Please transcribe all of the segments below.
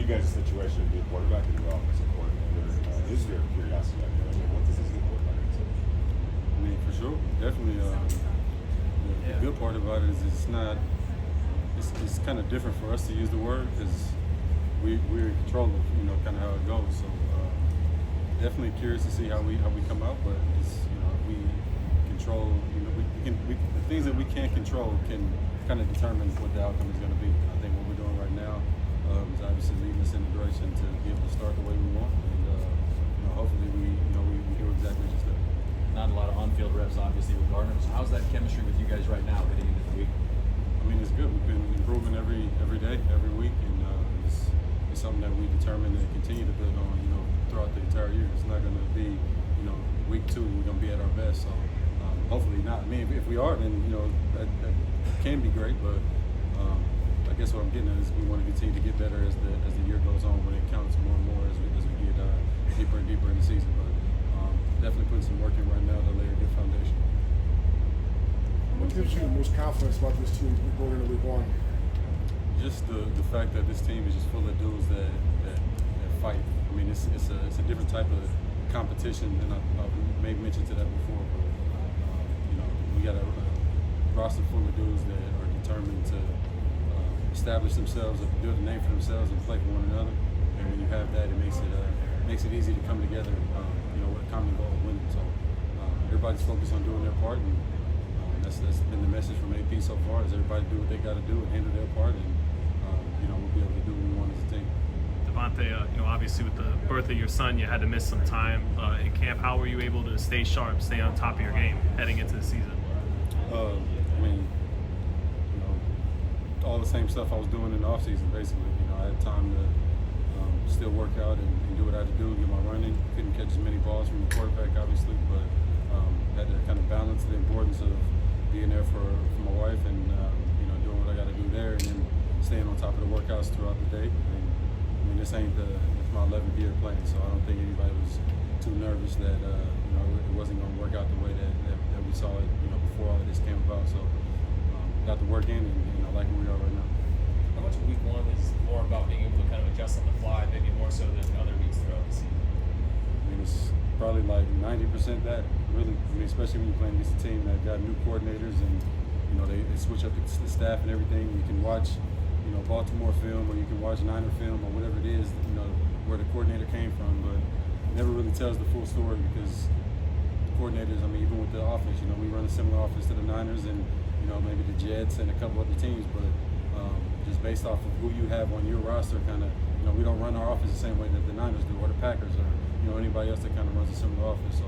you guys' situation to be a quarterback and the offensive coordinator, is there curiosity out there? I mean, what does this look like? I mean, for sure, definitely. The good part about it is it's not. It's kind of different for us to use the word because we're in control of kind of how it goes. So definitely curious to see how we come out, but it's we control. The things that we can't control can kind of determine what the outcome is going to be. I think what we're doing right now is obviously leading us in the direction to be able to start the way we want, and hopefully we do exactly just that. Not a lot of on-field reps, obviously, with Gardner. So how's that chemistry with you guys right now heading into the week? I mean, it's good. We've been improving every day, every week, and it's something that we determined to continue to build on, throughout the entire year. It's not going to be, week 2 we're going to be at our best. So hopefully not. I mean, if we are, then that can be great. But I guess what I'm getting at is we want to continue to get better as the year goes on, when it counts more and more as we get deeper and deeper in the season. But definitely putting some work in right now to lay a good foundation. What gives you the most confidence about this team going into week 1? Just the fact that this team is just full of dudes that fight. I mean, it's a different type of competition, and I made mention to that before. But we got a roster full of dudes that are determined to establish themselves, build a name for themselves, and play for one another. And when you have that, it makes it easy to come together, with a common goal of winning. So everybody's focused on doing their part, and that's been the message from AP so far. Is everybody do what they got to do and handle their part, and we'll be able to do what we want as a team. Davante, obviously with the birth of your son, you had to miss some time in camp. How were you able to stay sharp, stay on top of your game heading into the season? I mean, all the same stuff I was doing in the offseason, basically. I had time to still work out and do what I had to do, get my running. Couldn't catch as many balls from the quarterback, obviously, but had to kind of balance the importance of being there for my wife and doing what I got to do there, and then staying on top of the workouts throughout the day. I mean, this ain't it's my 11th year playing, so I don't think anybody was too nervous that it wasn't going to work out the way that we saw it before all of this came about. So got the work in, and I like where we are right now. How much of week 1 is more about being able to kind of adjust on the fly, maybe more so than other weeks throughout the season? I mean, it's probably like 90% that, really. I mean, especially when you're playing against a team that got new coordinators and, they switch up the staff and everything. You can watch, Baltimore film, or you can watch Niner film, or whatever it is, where the coordinator came from, but it never really tells the full story because coordinators, I mean, even with the offense, we run a similar offense to the Niners and, maybe the Jets and a couple other teams, but just based off of who you have on your roster, kind of, we don't run our offense the same way that the Niners do, or the Packers, or anybody else that kind of runs a similar offense. So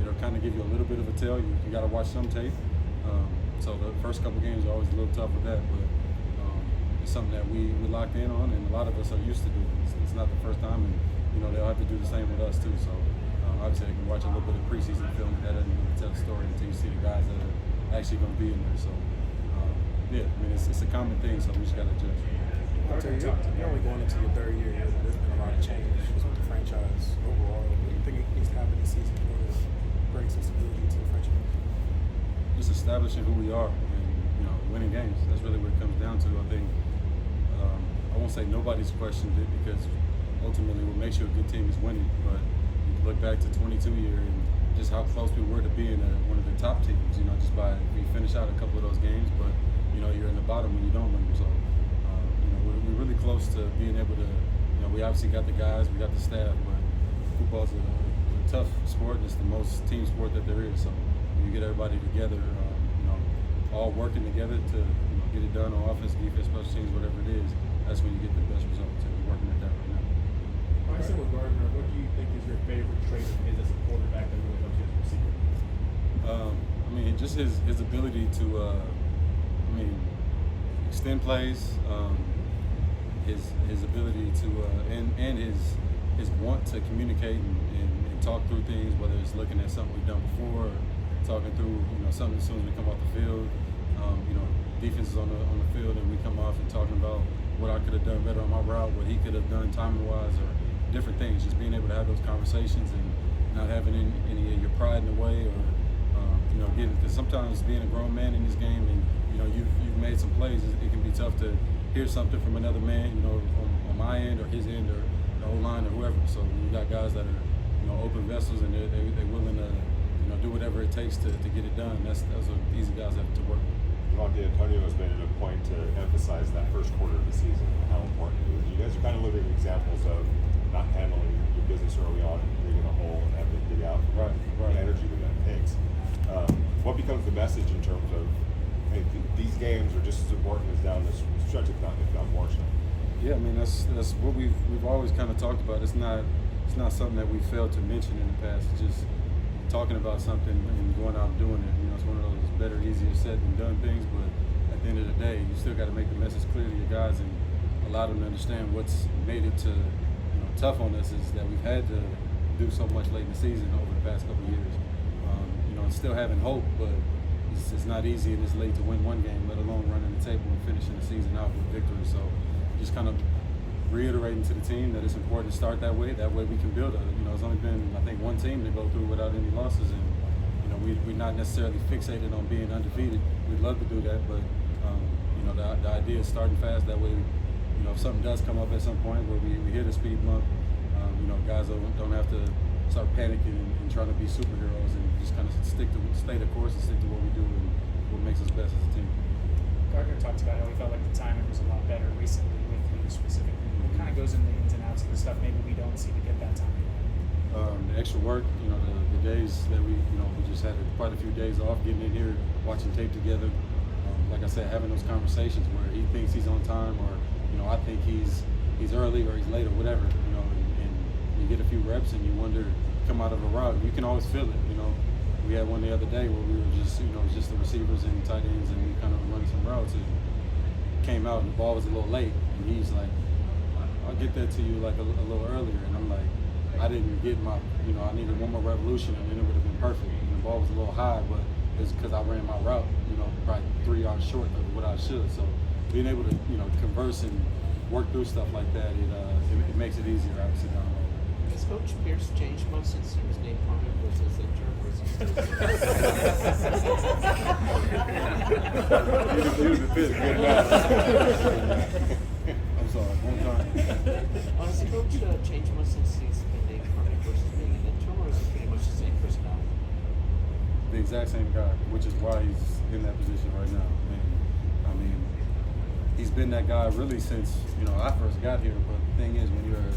it'll kind of give you a little bit of a tell. You got to watch some tape. So the first couple games are always a little tough with that, but it's something that we locked in on, and a lot of us are used to doing. It's not the first time, and they'll have to do the same with us too. So obviously they can watch a little bit of preseason film. That doesn't really tell the story until you see the guys that are actually going to be in there. So yeah, I mean it's a common thing, so we just got to adjust. You're only going into your 3rd year. There's been a lot of changes with the franchise overall. What do you think it needs to happen this season for to bring some stability to the franchise? Just establishing who we are and winning games. That's really what it comes down to. I think I won't say nobody's questioned it because ultimately what makes you a good team is winning. But you look back to 22 years and just how close we were to being one of the top teams. Just by we finish out a couple of those games, but you're in the bottom when you don't win them. So we're really close to being able to. We obviously got the guys, we got the staff, but football's a tough sport. It's the most team sport that there is. So you get everybody together, all working together to get it done on offense, defense, special teams, whatever it is. That's when you get the best results. And we're working at that right now. Myself with Gardner, what do you think is your favorite trait of his as a quarterback that really helps you as a receiver? I mean, just his ability to, extend plays, his ability to, and his want to communicate and talk through things, whether it's looking at something we've done before, or talking through, something as soon as we come off the field. Defense is on the field, and we come off and talking about what I could have done better on my route, what he could have done timing-wise, or different things. Just being able to have those conversations and not having any of your pride in the way, or getting, because sometimes being a grown man in this game and you've made some plays, it can be tough to hear something from another man, on my end or his end or the O-line or whoever. So you got guys that are, open vessels and they're willing to, do whatever it takes to get it done. Those are easy guys to work with. Davante, Antonio has made it a point to emphasize that first quarter of the season and how important it is. You guys are kind of living examples of not handling your business early on and digging a hole and having to dig out right. the energy that takes. What becomes the message in terms of, hey, these games are just as important as down this stretch, if not more so? Yeah, I mean that's what we've always kind of talked about. It's not something that we failed to mention in the past. It's just talking about something and going out and doing it. It's one of those better, easier said than done things. But at the end of the day, you still got to make the message clear to your guys and allow them to understand what's made it to tough on us is that we've had to do so much late in the season over the past couple of years. And still having hope, but it's not easy and it's late to win one game, let alone running the table and finishing the season out with victory. So just kind of reiterating to the team that it's important to start that way. That way we can build it's only been, I think, one team to go through without any losses. And, we're not necessarily fixated on being undefeated. We'd love to do that, but, the idea is starting fast. That way, if something does come up at some point where we hit a speed bump, guys don't have to start panicking and trying to be superheroes and just kind of stay the course and stick to what we do and what makes us best as a team. Gardner talked about how he felt like the timing was a lot better recently with you specifically. What kind of goes into the ins and outs of the stuff maybe we don't see to get that timing? The extra work, the days that we just had quite a few days off, getting in here, watching tape together. Like I said, having those conversations where he thinks he's on time or, I think he's early or he's late or whatever, and you get a few reps and you wonder, come out of a route, you can always feel it, We had one the other day where we were just, it was just the receivers and tight ends and we kind of run some routes and came out and the ball was a little late and he's like, I'll get that to you like a little earlier. And I'm like, I didn't get my, I needed one more revolution and then it would have been perfect. And the ball was a little high, but it's because I ran my route, probably 3 yards short of what I should. So being able to, converse and work through stuff like that, it makes it easier, obviously, down the road. Has Coach Pierce changed much since he was named Carmen versus the term versus? I'm sorry, one time. Has the coach changed much since he's been named Carmen versus being in the term, or is it pretty much the same personality? The exact same guy, which is why he's in that position right now. And I mean, he's been that guy really since I first got here. But the thing is, when you're a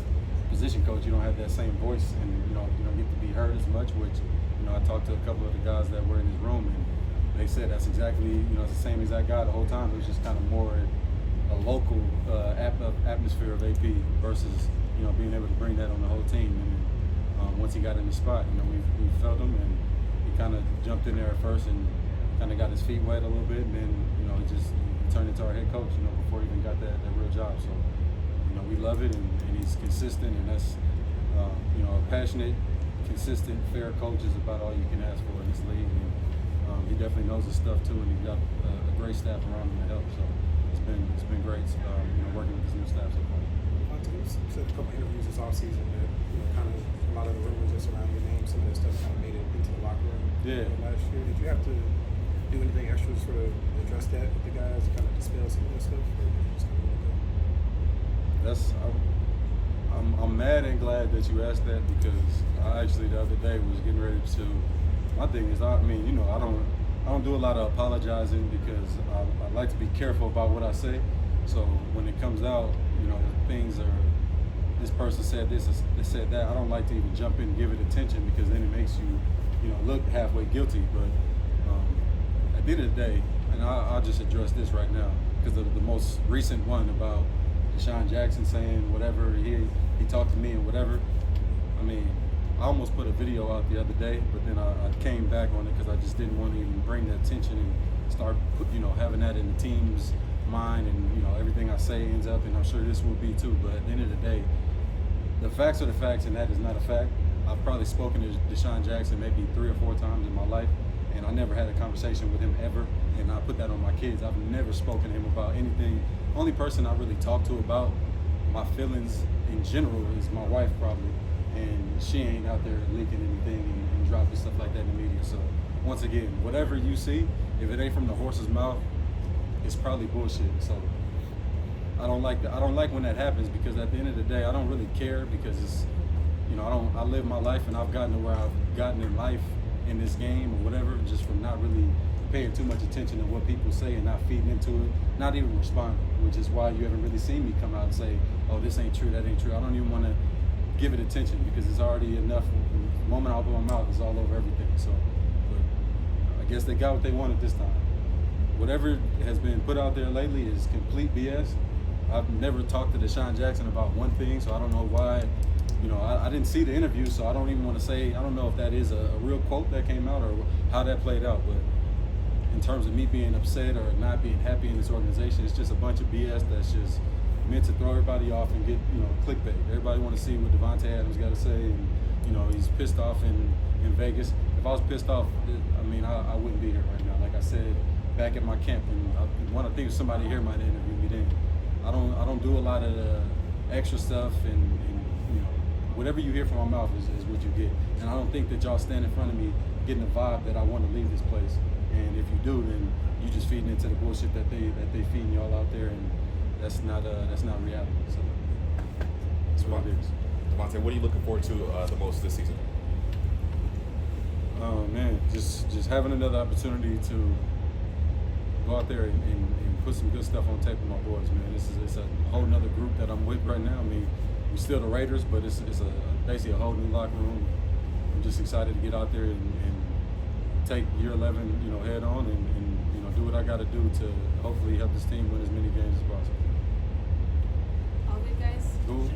position coach, you don't have that same voice, and you don't get to be heard as much. Which I talked to a couple of the guys that were in his room, and they said that's exactly it's the same exact guy the whole time. It was just kind of more a local atmosphere of AP versus being able to bring that on the whole team. And once he got in the spot, we felt him, and he kind of jumped in there at first and kind of got his feet wet a little bit, and then he just turned into our head coach. Before he even got that real job. So we love it, and he's consistent, and that's a passionate, consistent, fair coach is about all you can ask for in this league. And he definitely knows his stuff too, and he's got a great staff around him to help. So it's been great, working with this new staff so far. You said a couple interviews this offseason that kind of a lot of the rumors that surround your name, some of that stuff kind of made it into the locker room. Yeah. Last year, did you have to do anything extra to sort of address that with the guys, kind of dispel some of that stuff? Or just kind of let it go? I'm mad and glad that you asked that because I actually the other day was getting ready to. My thing is, I don't do a lot of apologizing because I like to be careful about what I say. So when it comes out, things are. This person said this, they said that. I don't like to even jump in and give it attention because then it makes you, look halfway guilty. But at the end of the day, and I'll just address this right now because of the most recent one about Desean Jackson saying whatever he talked to me and whatever. I mean, I almost put a video out the other day, but then I came back on it because I just didn't want to even bring that attention and start, having that in the team's mind, and everything I say ends up, and I'm sure this will be too. But at the end of the day, the facts are the facts, and that is not a fact. I've probably spoken to Desean Jackson maybe 3 or 4 times in my life, and I never had a conversation with him ever, and I put that on my kids. I've never spoken to him about anything. Only person I really talk to about my feelings in general is my wife probably, and she ain't out there leaking anything and dropping stuff like that in the media. So once again, whatever you see, if it ain't from the horse's mouth, it's probably bullshit. So I don't like that. I don't like when that happens because at the end of the day, I don't really care because it's, you know, I live my life and I've gotten to where I've gotten in life in this game or whatever, just from not really paying too much attention to what people say and not feeding into it, not even responding, which is why you haven't really seen me come out and say, oh, this ain't true, that ain't true. I don't even want to give it attention because it's already enough. The moment I open my mouth, it's all over everything. So, but I guess they got what they wanted this time. Whatever has been put out there lately is complete BS. I've never talked to Desean Jackson about one thing, so I don't know why. You know, I didn't see the interview, so I don't even want to say, I don't know if that is a real quote that came out or how that played out, but in terms of me being upset or not being happy in this organization, it's just a bunch of BS that's just meant to throw everybody off and get, you know, clickbait. Everybody want to see what Davante Adams got to say, and, you know, he's pissed off in Vegas. If I was pissed off, I mean, I wouldn't be here right now. Like I said, back at my camp, and I think somebody here might interview me then. I don't do a lot of the extra stuff, and you know, whatever you hear from my mouth is what you get. And I don't think that y'all stand in front of me getting the vibe that I want to leave this place. And if you do, then you just feeding into the bullshit that they feeding y'all out there, and that's not reality. So that's what it is. Davante, what are you looking forward to the most this season? Oh man, just having another opportunity to go out there and put some good stuff on tape with my boys, man. It's a whole nother group that I'm with right now. I mean, we're still the Raiders, but it's basically a whole new locker room. I'm just excited to get out there and take year 11, you know, head on and you know, do what I got to do to hopefully help this team win as many games as possible. All good, guys? Cool.